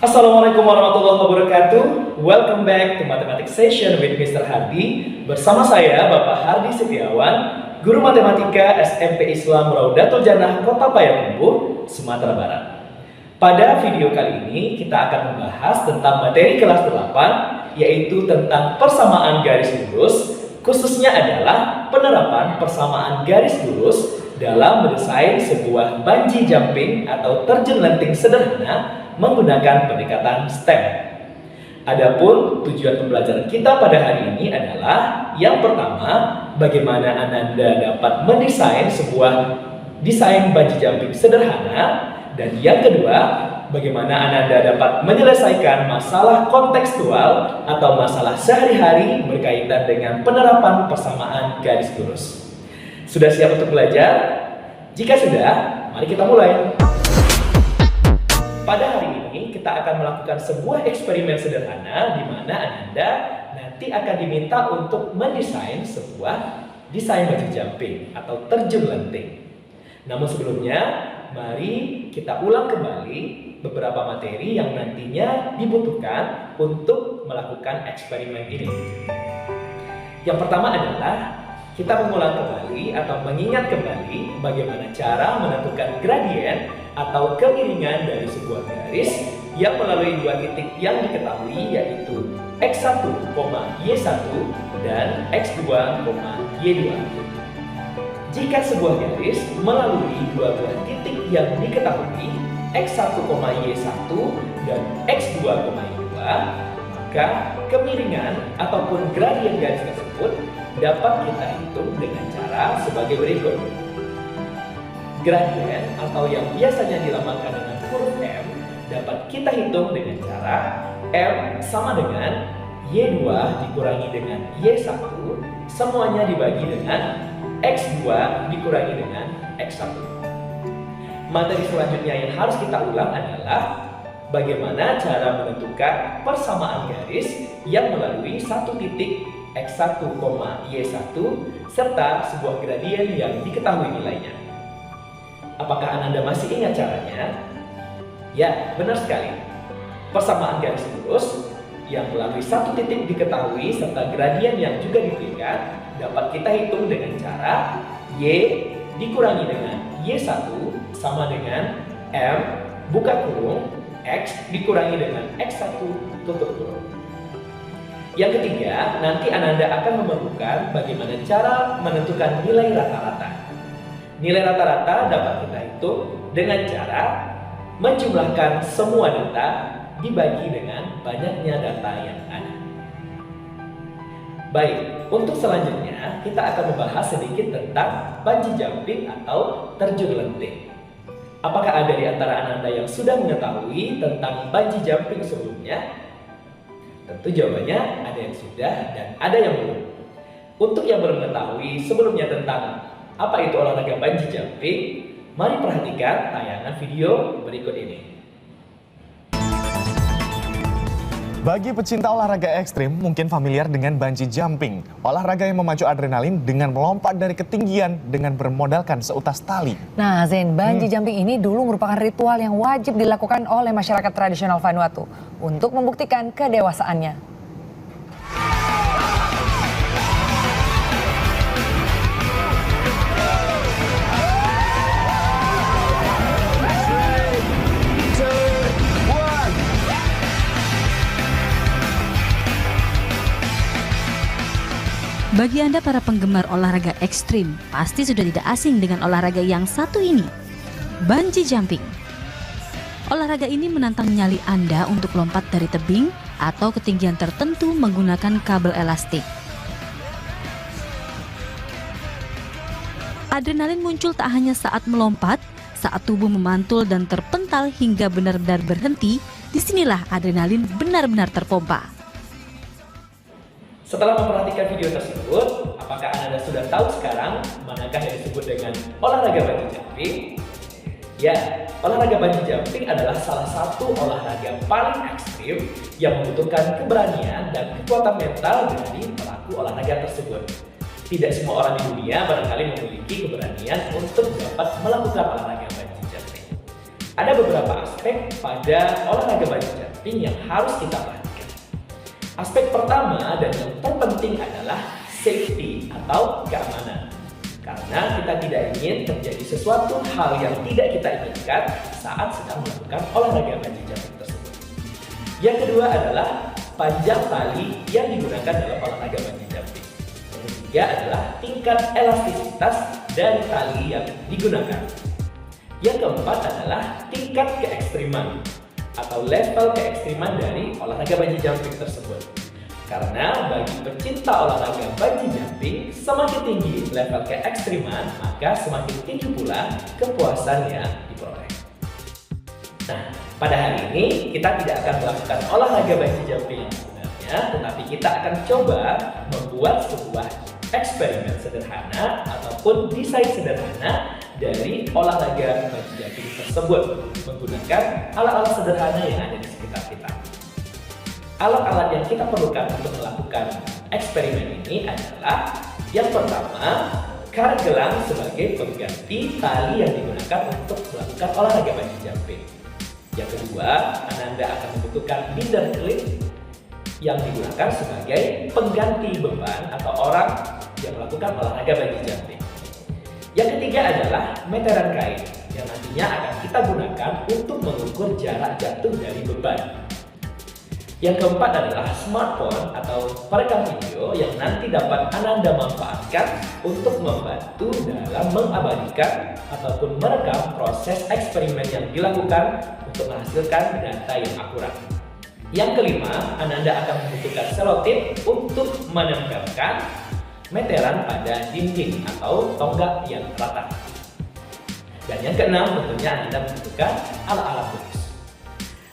Assalamualaikum warahmatullahi wabarakatuh. Welcome back to Mathematics Session with Mr. Hardi. Bersama saya Bapak Hardi Setiawan, Guru Matematika SMP Islam Raudatul Jannah Kota Payakumbuh, Sumatera Barat. Pada video kali ini kita akan membahas tentang materi kelas 8, yaitu tentang persamaan garis lurus, khususnya adalah penerapan persamaan garis lurus dalam mendesain sebuah bungee jumping atau terjun lenting sederhana menggunakan pendekatan STEM. Adapun tujuan pembelajaran kita pada hari ini adalah yang pertama, bagaimana Ananda dapat mendesain sebuah desain bungee jumping sederhana, dan yang kedua, bagaimana Ananda dapat menyelesaikan masalah kontekstual atau masalah sehari-hari berkaitan dengan penerapan persamaan garis lurus. Sudah siap untuk belajar? Jika sudah, mari kita mulai. Pada hari ini kita akan melakukan sebuah eksperimen sederhana di mana Ananda nanti akan diminta untuk mendesain sebuah desain bungee jumping atau terjun lenting. Namun sebelumnya, mari kita ulang kembali beberapa materi yang nantinya dibutuhkan untuk melakukan eksperimen ini. Yang pertama adalah kita mengulang kembali atau mengingat kembali bagaimana cara menentukan gradien atau kemiringan dari sebuah garis yang melalui dua titik yang diketahui, yaitu x1, y1 dan x2, y2. Jika sebuah garis melalui dua buah titik yang diketahui, x1, y1 dan x2, y2, maka kemiringan ataupun gradien garis tersebut dapat kita hitung dengan cara sebagai berikut. Gradien atau yang biasanya dilambangkan dengan huruf M dapat kita hitung dengan cara M sama dengan Y2 dikurangi dengan Y1 semuanya dibagi dengan X2 dikurangi dengan X1. Materi selanjutnya yang harus kita ulang adalah bagaimana cara menentukan persamaan garis yang melalui satu titik x1, y1 serta sebuah gradien yang diketahui nilainya. Apakah Ananda masih ingat caranya? Ya, benar sekali. Persamaan garis lurus yang melalui satu titik diketahui serta gradien yang juga diberikan dapat kita hitung dengan cara y dikurangi dengan y1 sama dengan m buka kurung x dikurangi dengan x1 tutup kurung. Yang ketiga, nanti Ananda akan memerlukan bagaimana cara menentukan nilai rata-rata. Nilai rata-rata dapat kita hitung dengan cara menjumlahkan semua data dibagi dengan banyaknya data yang ada. Baik, untuk selanjutnya kita akan membahas sedikit tentang bungee jumping atau terjun lenting. Apakah ada di antara Ananda yang sudah mengetahui tentang bungee jumping sebelumnya? Tentu jawabannya ada yang sudah dan ada yang belum. Untuk yang belum mengetahui sebelumnya tentang apa itu olahraga bungee jumping, mari perhatikan tayangan video berikut ini. Bagi pecinta olahraga ekstrim mungkin familiar dengan bungee jumping, olahraga yang memacu adrenalin dengan melompat dari ketinggian dengan bermodalkan seutas tali. Nah Zain, bungee jumping ini dulu merupakan ritual yang wajib dilakukan oleh masyarakat tradisional Vanuatu untuk membuktikan kedewasaannya. Bagi Anda para penggemar olahraga ekstrim, pasti sudah tidak asing dengan olahraga yang satu ini, bungee jumping. Olahraga ini menantang nyali Anda untuk lompat dari tebing atau ketinggian tertentu menggunakan kabel elastik. Adrenalin muncul tak hanya saat melompat, saat tubuh memantul dan terpental hingga benar-benar berhenti, disinilah adrenalin benar-benar terpompa. Setelah memperhatikan video tersebut, apakah Anda sudah tahu sekarang manakah yang disebut dengan olahraga bungee jumping? Ya, olahraga bungee jumping adalah salah satu olahraga paling ekstrim yang membutuhkan keberanian dan kekuatan mental dari pelaku olahraga tersebut. Tidak semua orang di dunia barangkali memiliki keberanian untuk dapat melakukan olahraga bungee jumping. Ada beberapa aspek pada olahraga bungee jumping yang harus kita perhatikan. Aspek pertama dan yang terpenting adalah safety atau keamanan. Karena kita tidak ingin terjadi sesuatu hal yang tidak kita inginkan saat sedang melakukan olahraga bungee jumping tersebut. Yang kedua adalah panjang tali yang digunakan dalam olahraga bungee jumping. Yang ketiga adalah tingkat elastisitas dari tali yang digunakan. Yang keempat adalah tingkat keekstriman atau level keekstriman dari olahraga bungee jumping tersebut. Karena bagi pecinta olahraga bungee jumping, semakin tinggi level keekstriman, maka semakin tinggi pula kepuasan yang diperoleh. Nah, pada hari ini kita tidak akan melakukan olahraga bungee jumping yang sebenarnya, tetapi kita akan coba membuat sebuah eksperimen sederhana ataupun desain sederhana dari olahraga bungee jumping tersebut menggunakan alat-alat sederhana yang ada di sekitar kita. Alat-alat yang kita perlukan untuk melakukan eksperimen ini adalah yang pertama, karet gelang sebagai pengganti tali yang digunakan untuk melakukan olahraga bungee jumping. Yang kedua, Ananda akan membutuhkan binder clip yang digunakan sebagai pengganti beban atau orang yang melakukan olahraga bungee jumping. Yang ketiga adalah meteran kain yang nantinya akan kita gunakan untuk mengukur jarak jatuh dari beban. Yang keempat adalah smartphone atau perekam video yang nanti dapat Ananda manfaatkan untuk membantu dalam mengabadikan ataupun merekam proses eksperimen yang dilakukan untuk menghasilkan data yang akurat. Yang kelima, Ananda akan membutuhkan selotip untuk menempelkan meteran pada dinding atau tonggak yang rata. Dan yang keenam, tentunya Ananda membutuhkan alat-alat khusus.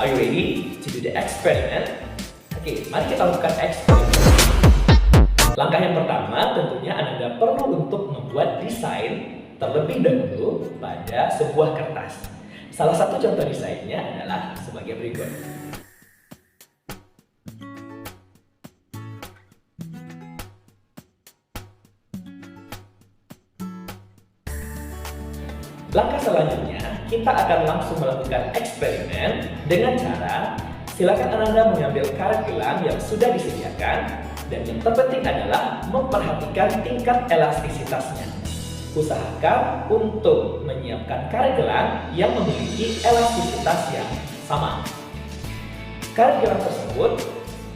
Are you ready to do the experiment? Oke, mari kita lakukan eksperimen. Langkah yang pertama tentunya Ananda perlu untuk membuat desain terlebih dahulu pada sebuah kertas. Salah satu contoh desainnya adalah sebagai berikut. Langkah selanjutnya, kita akan langsung melakukan eksperimen dengan cara silakan Ananda mengambil karet gelang yang sudah disediakan dan yang terpenting adalah memperhatikan tingkat elastisitasnya. Usahakan untuk menyiapkan karet gelang yang memiliki elastisitas yang sama. Karet gelang tersebut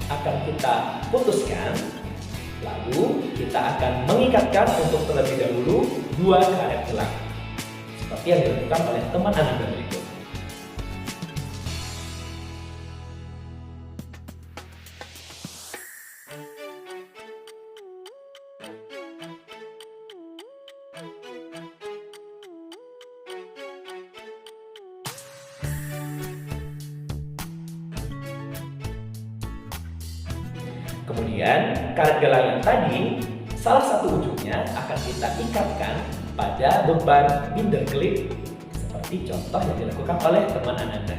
akan kita putuskan, lalu kita akan mengikatkan untuk terlebih dahulu dua karet gelang seperti yang dilakukan oleh teman Ananda berikut. Kemudian karet gelang yang tadi, salah satu ujungnya akan kita ikatkan pada beban binder clip seperti contoh yang dilakukan oleh teman Ananda.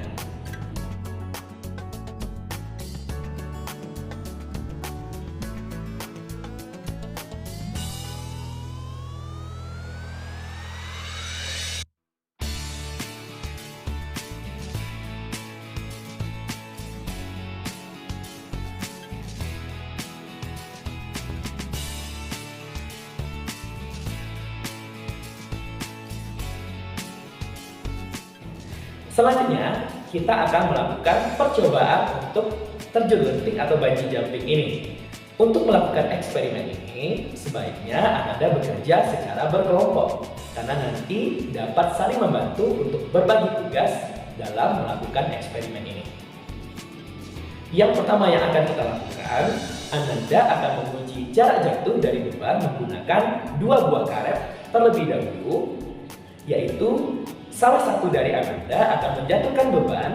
Selanjutnya, kita akan melakukan percobaan untuk terjun lentik atau bungee jumping ini. Untuk melakukan eksperimen ini, sebaiknya Ananda bekerja secara berkelompok, karena nanti dapat saling membantu untuk berbagi tugas dalam melakukan eksperimen ini. Yang pertama yang akan kita lakukan, Ananda akan menguji jarak jatuh dari beban menggunakan dua buah karet terlebih dahulu, yaitu salah satu dari Ananda akan menjatuhkan beban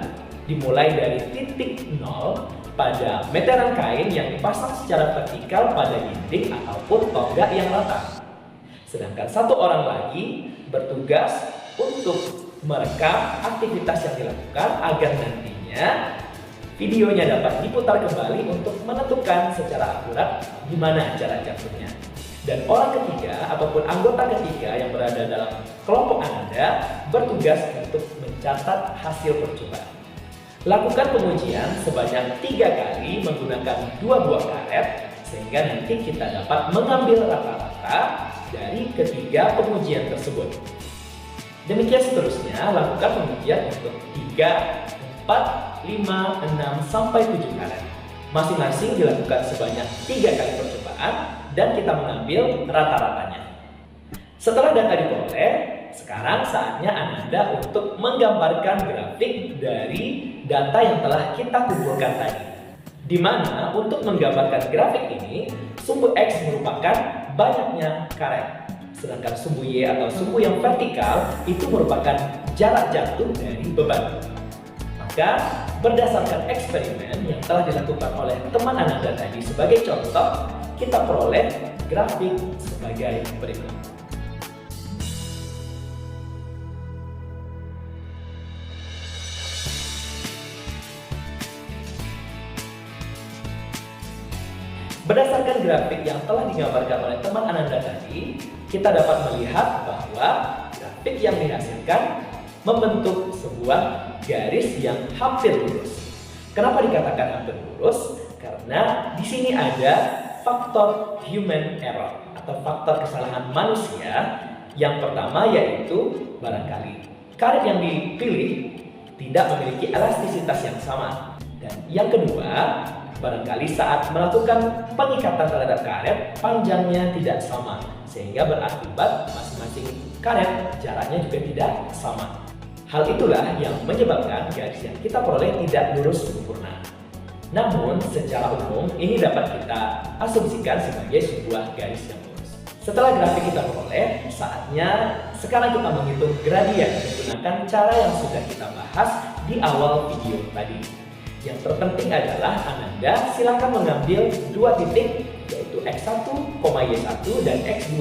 dimulai dari titik 0 pada meteran kain yang dipasang secara vertikal pada dinding ataupun tonggak yang rata. Sedangkan satu orang lagi bertugas untuk merekam aktivitas yang dilakukan agar nantinya videonya dapat diputar kembali untuk menentukan secara akurat di mana jarak jatuhnya. Dan orang ketiga ataupun anggota ketiga yang berada dalam kelompok Ananda bertugas untuk mencatat hasil percobaan. Lakukan pengujian sebanyak 3 kali menggunakan 2 buah karet sehingga nanti kita dapat mengambil rata-rata dari ketiga pengujian tersebut. Demikian seterusnya, lakukan pengujian untuk 3, 4, 5, 6, sampai 7 karet. Masing-masing dilakukan sebanyak 3 kali percobaan dan kita mengambil rata-ratanya. Setelah data diperoleh, sekarang saatnya Ananda untuk menggambarkan grafik dari data yang telah kita kumpulkan tadi. Di mana untuk menggambarkan grafik ini, sumbu X merupakan banyaknya karet. Sedangkan sumbu Y atau sumbu yang vertikal itu merupakan jarak jatuh dari beban. Maka berdasarkan eksperimen yang telah dilakukan oleh teman Ananda tadi sebagai contoh, kita peroleh grafik sebagai berikut. Berdasarkan grafik yang telah digambarkan oleh teman Ananda tadi, kita dapat melihat bahwa grafik yang dihasilkan membentuk sebuah garis yang hampir lurus. Kenapa dikatakan hampir lurus? Karena di sini ada faktor human error atau faktor kesalahan manusia. Yang pertama yaitu barangkali karet yang dipilih tidak memiliki elastisitas yang sama. Dan yang kedua, barangkali saat melakukan pengikatan terhadap karet, panjangnya tidak sama, sehingga berakibat masing-masing karet jaraknya juga tidak sama. Hal itulah yang menyebabkan garis yang kita peroleh tidak lurus sempurna. Namun, secara umum ini dapat kita asumsikan sebagai sebuah garis yang lurus. Setelah grafik kita peroleh, saatnya sekarang kita menghitung gradien menggunakan cara yang sudah kita bahas di awal video tadi. Yang terpenting adalah Ananda silakan mengambil 2 titik yaitu X1, Y1 dan X2,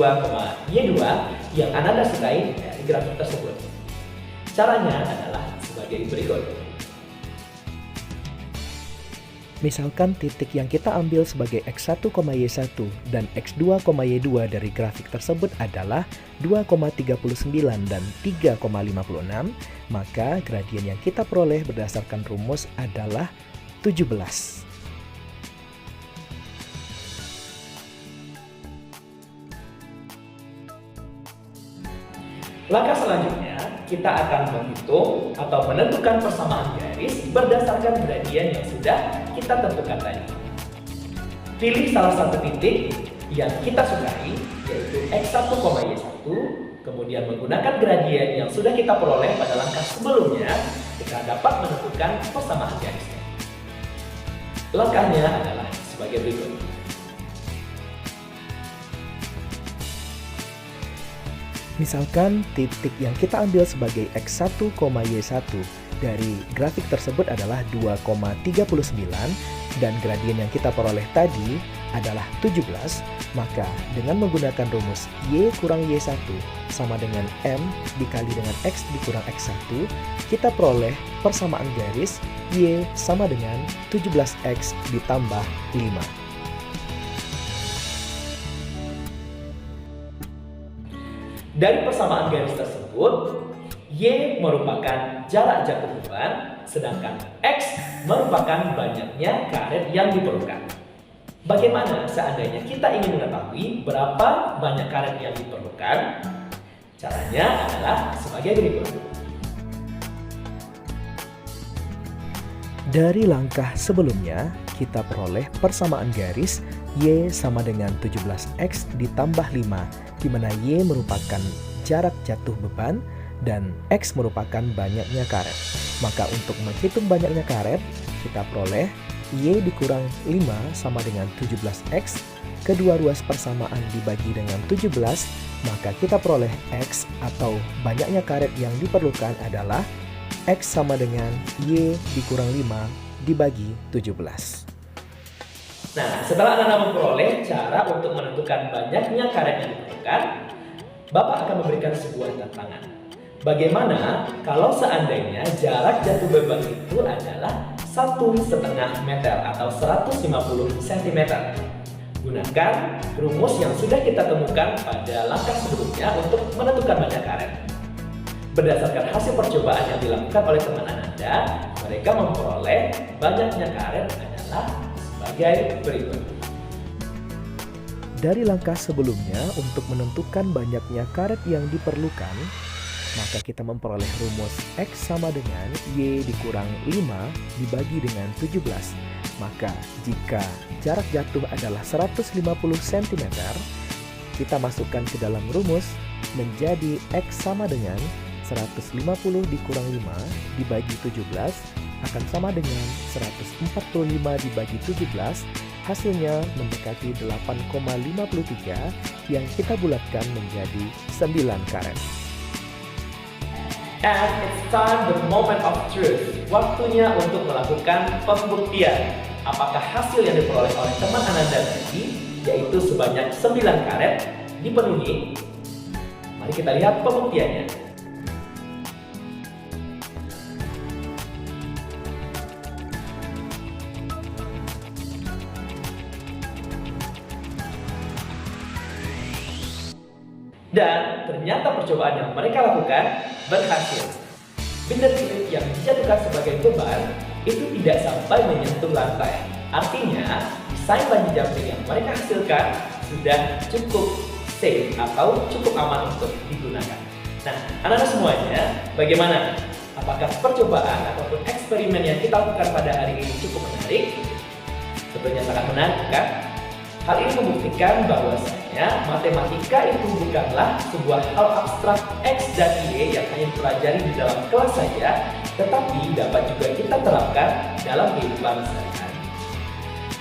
Y2 yang Ananda sukai dari grafik tersebut. Caranya adalah sebagai berikut. Misalkan titik yang kita ambil sebagai X1, Y1 dan X2, Y2 dari grafik tersebut adalah 2,39 dan 3,56, maka gradien yang kita peroleh berdasarkan rumus adalah 17. Langkah selanjutnya, kita akan menghitung atau menentukan persamaan garis berdasarkan gradien yang sudah kita tentukan tadi. Pilih salah satu titik yang kita sukai, yaitu X1, Y1, kemudian menggunakan gradien yang sudah kita peroleh pada langkah sebelumnya, kita dapat menentukan persamaan garisnya. Langkahnya adalah sebagai berikut. Misalkan titik yang kita ambil sebagai X1, Y1 dari grafik tersebut adalah 2,39 dan gradien yang kita peroleh tadi adalah 17, maka dengan menggunakan rumus Y kurang Y1 sama dengan M dikali dengan X dikurang X1, kita peroleh persamaan garis Y sama dengan 17X ditambah 5. Dari persamaan garis tersebut, Y merupakan jarak jatuh beban, sedangkan X merupakan banyaknya karet yang diperlukan. Bagaimana seandainya kita ingin mengetahui berapa banyak karet yang diperlukan? Caranya adalah sebagai berikut. Dari langkah sebelumnya, kita peroleh persamaan garis Y sama dengan 17X ditambah 5, di mana Y merupakan jarak jatuh beban dan X merupakan banyaknya karet. Maka untuk menghitung banyaknya karet, kita peroleh Y dikurang 5 sama dengan 17X, kedua ruas persamaan dibagi dengan 17, maka kita peroleh X atau banyaknya karet yang diperlukan adalah X sama dengan Y dikurang 5 dibagi 17. Nah, setelah Anda memperoleh cara untuk menentukan banyaknya karet yang diperlukan, Bapak akan memberikan sebuah tantangan. Bagaimana kalau seandainya jarak jatuh beban itu adalah 1,5 meter atau 150 cm? Gunakan rumus yang sudah kita temukan pada langkah sebelumnya untuk menentukan banyak karet. Berdasarkan hasil percobaan yang dilakukan oleh teman Ananda, mereka memperoleh banyaknya karet adalah sebagai berikut. Dari langkah sebelumnya untuk menentukan banyaknya karet yang diperlukan, maka kita memperoleh rumus X sama dengan Y dikurang 5 dibagi dengan 17. Maka jika jarak jatuh adalah 150 cm, kita masukkan ke dalam rumus menjadi X sama dengan 150 dikurang 5 dibagi 17 akan sama dengan 145 dibagi 17. Hasilnya mendekati 8,53 yang kita bulatkan menjadi 9 karet. And it's time the moment of truth. Waktunya untuk melakukan pembuktian. Apakah hasil yang diperoleh oleh teman Ananda tadi, yaitu sebanyak 9 karet, dipenuhi? Mari kita lihat pembuktiannya. Dan ternyata percobaan yang mereka lakukan berhasil. Benda tilik yang dijatuhkan sebagai beban itu tidak sampai menyentuh lantai. Artinya, desain bungee jumping yang mereka hasilkan sudah cukup safe atau cukup aman untuk digunakan. Nah, anak-anak semuanya, bagaimana? Apakah percobaan ataupun eksperimen yang kita lakukan pada hari ini cukup menarik? Tentunya sangat menarik, kan? Hal ini membuktikan bahwasanya matematika itu bukanlah sebuah hal abstrak X dan Y yang hanya dipelajari di dalam kelas saja, tetapi dapat juga kita terapkan dalam kehidupan sehari-hari.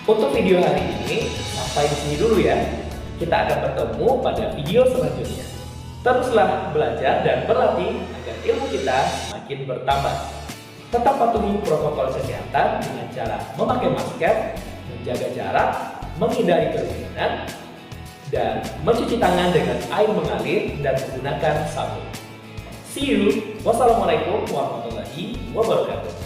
Untuk video hari ini, sampai di sini dulu ya. Kita akan bertemu pada video selanjutnya. Teruslah belajar dan berlatih agar ilmu kita semakin bertambah. Tetap patuhi protokol kesehatan dengan cara memakai masker, menjaga jarak, menghindari kerumunan, dan mencuci tangan dengan air mengalir dan menggunakan sabun. See you. Wassalamualaikum warahmatullahi wabarakatuh.